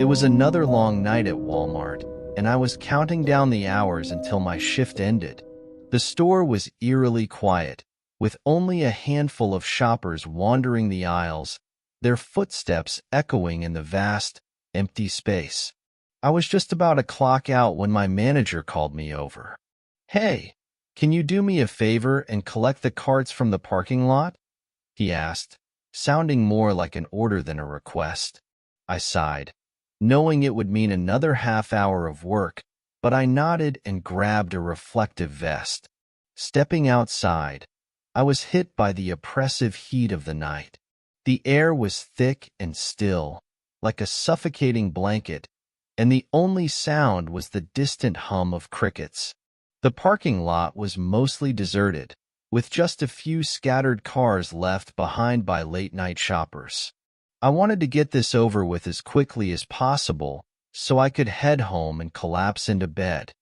It was another long night at Walmart, and I was counting down the hours until my shift ended. The store was eerily quiet, with only a handful of shoppers wandering the aisles, their footsteps echoing in the vast, empty space. I was just about to clock out when my manager called me over. "Hey, can you do me a favor and collect the carts from the parking lot?" he asked, sounding more like an order than a request. I sighed, knowing it would mean another half hour of work, but I nodded and grabbed a reflective vest. Stepping outside, I was hit by the oppressive heat of the night. The air was thick and still, like a suffocating blanket, and the only sound was the distant hum of crickets. The parking lot was mostly deserted, with just a few scattered cars left behind by late-night shoppers. I wanted to get this over with as quickly as possible so I could head home and collapse into bed.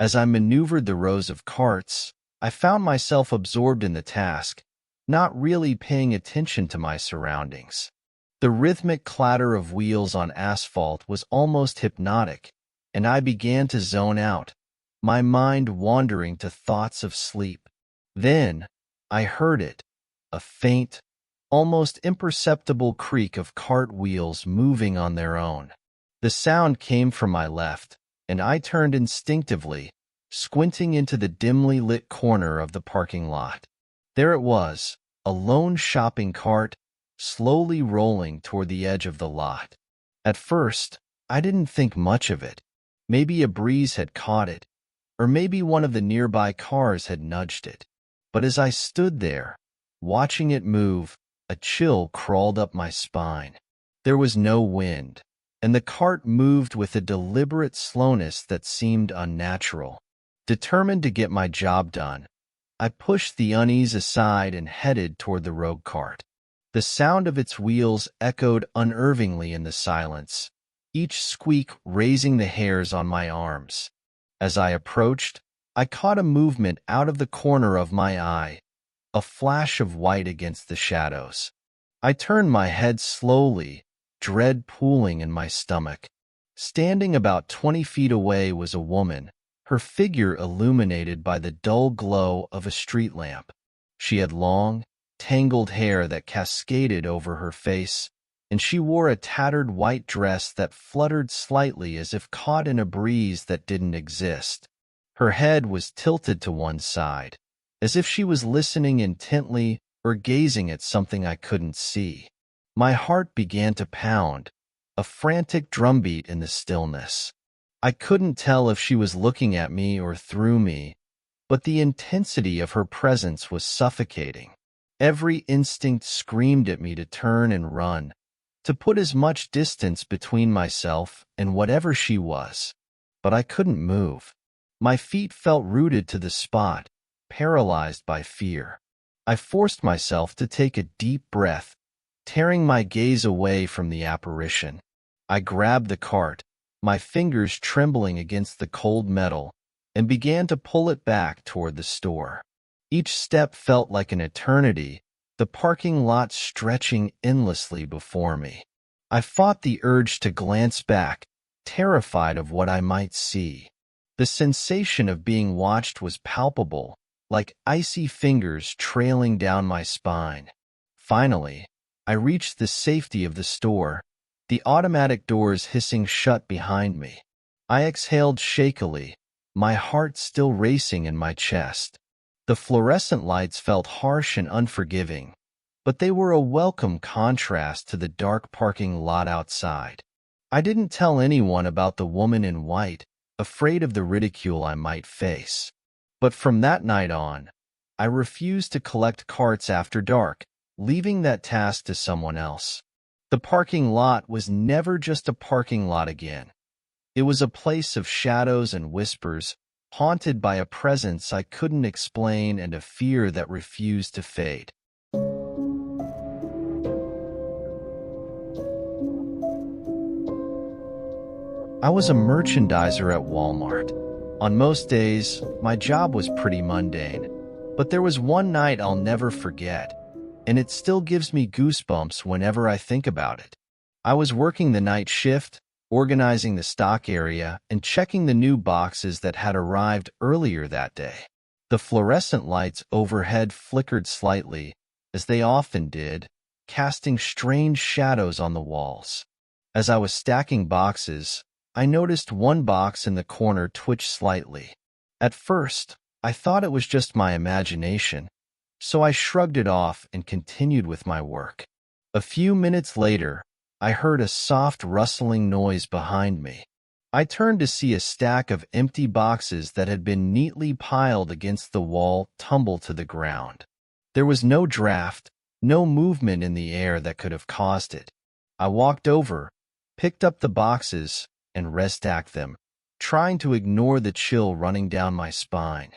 As I maneuvered the rows of carts, I found myself absorbed in the task, not really paying attention to my surroundings. The rhythmic clatter of wheels on asphalt was almost hypnotic, and I began to zone out, my mind wandering to thoughts of sleep. Then, I heard it, a faint, almost imperceptible creak of cart wheels moving on their own. The sound came from my left, and I turned instinctively, squinting into the dimly lit corner of the parking lot. There it was, a lone shopping cart, slowly rolling toward the edge of the lot. At first, I didn't think much of it. Maybe a breeze had caught it, or maybe one of the nearby cars had nudged it. But as I stood there, watching it move, a chill crawled up my spine. There was no wind, and the cart moved with a deliberate slowness that seemed unnatural. Determined to get my job done, I pushed the unease aside and headed toward the rogue cart. The sound of its wheels echoed unnervingly in the silence, each squeak raising the hairs on my arms. As I approached, I caught a movement out of the corner of my eye, a flash of white against the shadows. I turned my head slowly, dread pooling in my stomach. Standing about 20 feet away was a woman, her figure illuminated by the dull glow of a street lamp. She had long, tangled hair that cascaded over her face, and she wore a tattered white dress that fluttered slightly as if caught in a breeze that didn't exist. Her head was tilted to one side, as if she was listening intently or gazing at something I couldn't see. My heart began to pound, a frantic drumbeat in the stillness. I couldn't tell if she was looking at me or through me, but the intensity of her presence was suffocating. Every instinct screamed at me to turn and run, to put as much distance between myself and whatever she was. But I couldn't move. My feet felt rooted to the spot, paralyzed by fear. I forced myself to take a deep breath, tearing my gaze away from the apparition. I grabbed the cart, my fingers trembling against the cold metal, and began to pull it back toward the store. Each step felt like an eternity, the parking lot stretching endlessly before me. I fought the urge to glance back, terrified of what I might see. The sensation of being watched was palpable, like icy fingers trailing down my spine. Finally, I reached the safety of the store, the automatic doors hissing shut behind me. I exhaled shakily, my heart still racing in my chest. The fluorescent lights felt harsh and unforgiving, but they were a welcome contrast to the dark parking lot outside. I didn't tell anyone about the woman in white, afraid of the ridicule I might face. But from that night on, I refused to collect carts after dark, leaving that task to someone else. The parking lot was never just a parking lot again. It was a place of shadows and whispers, haunted by a presence I couldn't explain and a fear that refused to fade. I was a merchandiser at Walmart. On most days, my job was pretty mundane, but there was one night I'll never forget, and it still gives me goosebumps whenever I think about it. I was working the night shift, organizing the stock area and checking the new boxes that had arrived earlier that day. The fluorescent lights overhead flickered slightly, as they often did, casting strange shadows on the walls. As I was stacking boxes, I noticed one box in the corner twitch slightly. At first, I thought it was just my imagination, so I shrugged it off and continued with my work. A few minutes later, I heard a soft rustling noise behind me. I turned to see a stack of empty boxes that had been neatly piled against the wall tumble to the ground. There was no draft, no movement in the air that could have caused it. I walked over, picked up the boxes, and restacked them, trying to ignore the chill running down my spine.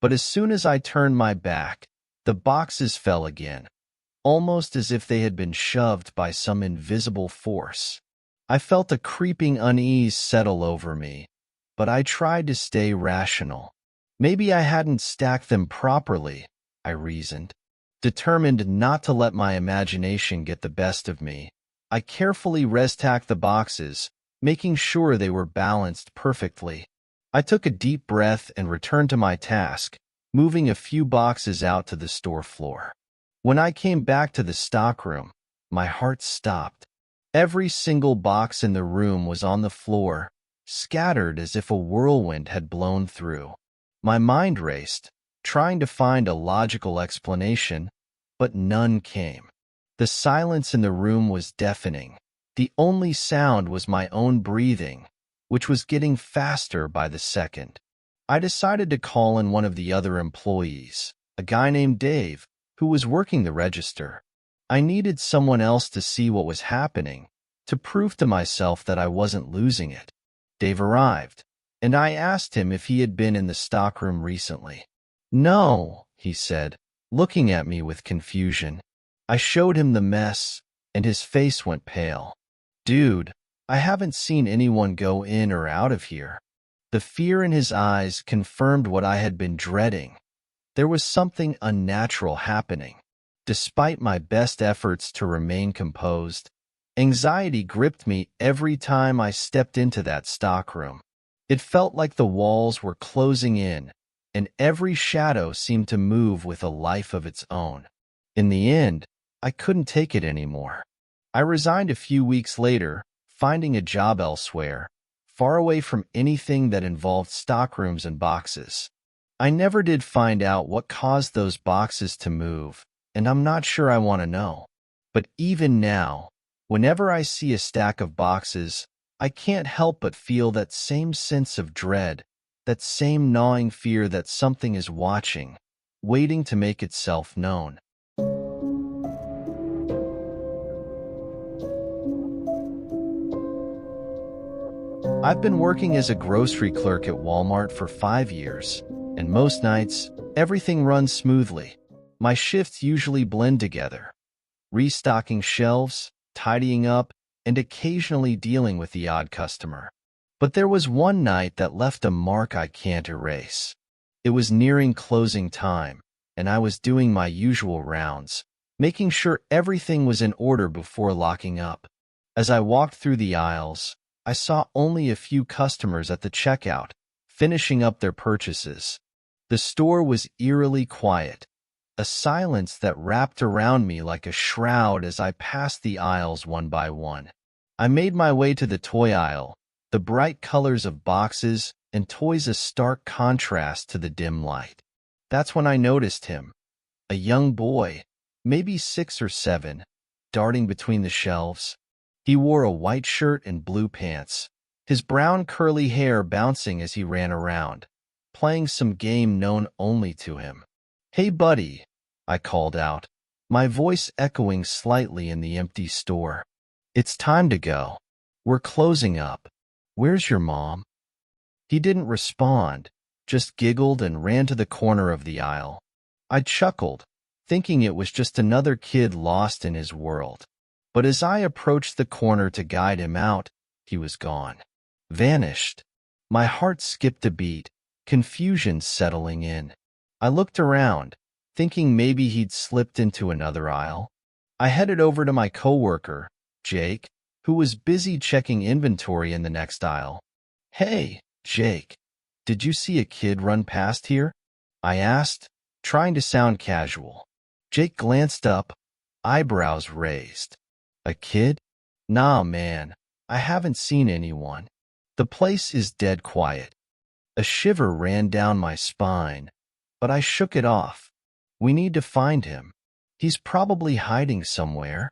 But as soon as I turned my back, the boxes fell again, almost as if they had been shoved by some invisible force. I felt a creeping unease settle over me, but I tried to stay rational. Maybe I hadn't stacked them properly, I reasoned. Determined not to let my imagination get the best of me, I carefully restacked the boxes, making sure they were balanced perfectly. I took a deep breath and returned to my task, moving a few boxes out to the store floor. When I came back to the stockroom, my heart stopped. Every single box in the room was on the floor, scattered as if a whirlwind had blown through. My mind raced, trying to find a logical explanation, but none came. The silence in the room was deafening. The only sound was my own breathing, which was getting faster by the second. I decided to call in one of the other employees, a guy named Dave, who was working the register. I needed someone else to see what was happening, to prove to myself that I wasn't losing it. Dave arrived, and I asked him if he had been in the stockroom recently. "No," he said, looking at me with confusion. I showed him the mess, and his face went pale. "Dude, I haven't seen anyone go in or out of here." The fear in his eyes confirmed what I had been dreading. There was something unnatural happening. Despite my best efforts to remain composed, anxiety gripped me every time I stepped into that stockroom. It felt like the walls were closing in, and every shadow seemed to move with a life of its own. In the end, I couldn't take it anymore. I resigned a few weeks later, finding a job elsewhere, far away from anything that involved stockrooms and boxes. I never did find out what caused those boxes to move, and I'm not sure I want to know. But even now, whenever I see a stack of boxes, I can't help but feel that same sense of dread, that same gnawing fear that something is watching, waiting to make itself known. I've been working as a grocery clerk at Walmart for 5 years, and most nights, everything runs smoothly. My shifts usually blend together, restocking shelves, tidying up, and occasionally dealing with the odd customer. But there was one night that left a mark I can't erase. It was nearing closing time, and I was doing my usual rounds, making sure everything was in order before locking up. As I walked through the aisles, I saw only a few customers at the checkout, finishing up their purchases. The store was eerily quiet, a silence that wrapped around me like a shroud as I passed the aisles one by one. I made my way to the toy aisle, the bright colors of boxes and toys a stark contrast to the dim light. That's when I noticed him, a young boy, maybe 6 or 7, darting between the shelves. He wore a white shirt and blue pants, his brown curly hair bouncing as he ran around, playing some game known only to him. "Hey, buddy," I called out, my voice echoing slightly in the empty store. "It's time to go. We're closing up. Where's your mom?" He didn't respond, just giggled and ran to the corner of the aisle. I chuckled, thinking it was just another kid lost in his world. But as I approached the corner to guide him out, he was gone. Vanished. My heart skipped a beat, confusion settling in. I looked around, thinking maybe he'd slipped into another aisle. I headed over to my coworker, Jake, who was busy checking inventory in the next aisle. "Hey, Jake, did you see a kid run past here?" I asked, trying to sound casual. Jake glanced up, eyebrows raised. "A kid? Nah, man, I haven't seen anyone. The place is dead quiet." A shiver ran down my spine, but I shook it off. "We need to find him. He's probably hiding somewhere."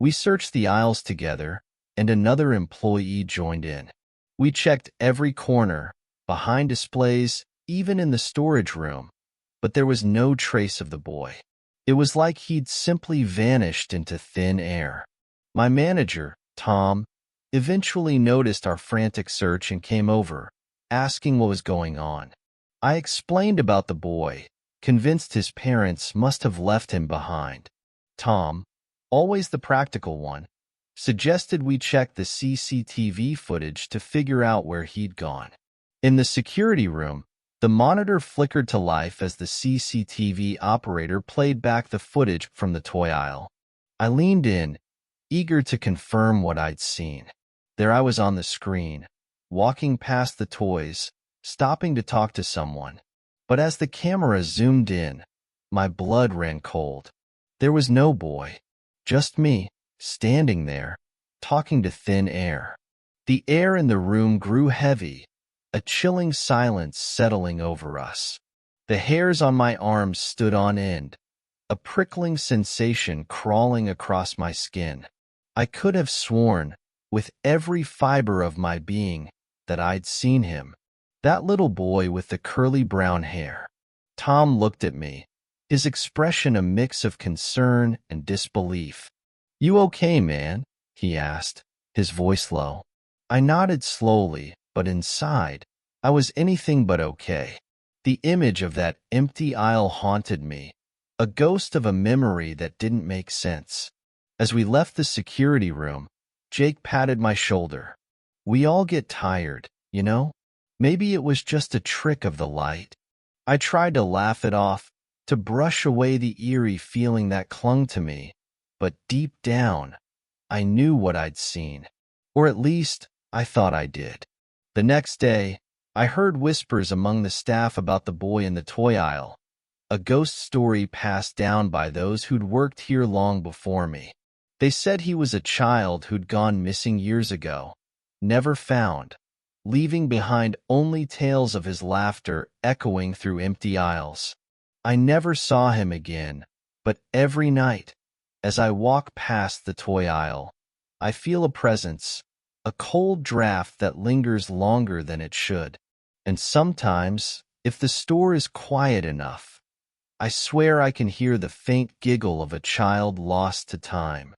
We searched the aisles together, and another employee joined in. We checked every corner, behind displays, even in the storage room, but there was no trace of the boy. It was like he'd simply vanished into thin air. My manager, Tom, eventually noticed our frantic search and came over, asking what was going on. I explained about the boy, convinced his parents must have left him behind. Tom, always the practical one, suggested we check the CCTV footage to figure out where he'd gone. In the security room, the monitor flickered to life as the CCTV operator played back the footage from the toy aisle. I leaned in, eager to confirm what I'd seen. There I was on the screen, walking past the toys, stopping to talk to someone. But as the camera zoomed in, my blood ran cold. There was no boy, just me, standing there, talking to thin air. The air in the room grew heavy, a chilling silence settling over us. The hairs on my arms stood on end, a prickling sensation crawling across my skin. I could have sworn, with every fiber of my being, that I'd seen him. That little boy with the curly brown hair. Tom looked at me, his expression a mix of concern and disbelief. "You okay, man?" he asked, his voice low. I nodded slowly, but inside, I was anything but okay. The image of that empty aisle haunted me, a ghost of a memory that didn't make sense. As we left the security room, Jake patted my shoulder. "We all get tired, you know? Maybe it was just a trick of the light." I tried to laugh it off, to brush away the eerie feeling that clung to me, but deep down, I knew what I'd seen. Or at least, I thought I did. The next day, I heard whispers among the staff about the boy in the toy aisle, a ghost story passed down by those who'd worked here long before me. They said he was a child who'd gone missing years ago, never found, leaving behind only tales of his laughter echoing through empty aisles. I never saw him again, but every night, as I walk past the toy aisle, I feel a presence, a cold draft that lingers longer than it should. And sometimes, if the store is quiet enough, I swear I can hear the faint giggle of a child lost to time.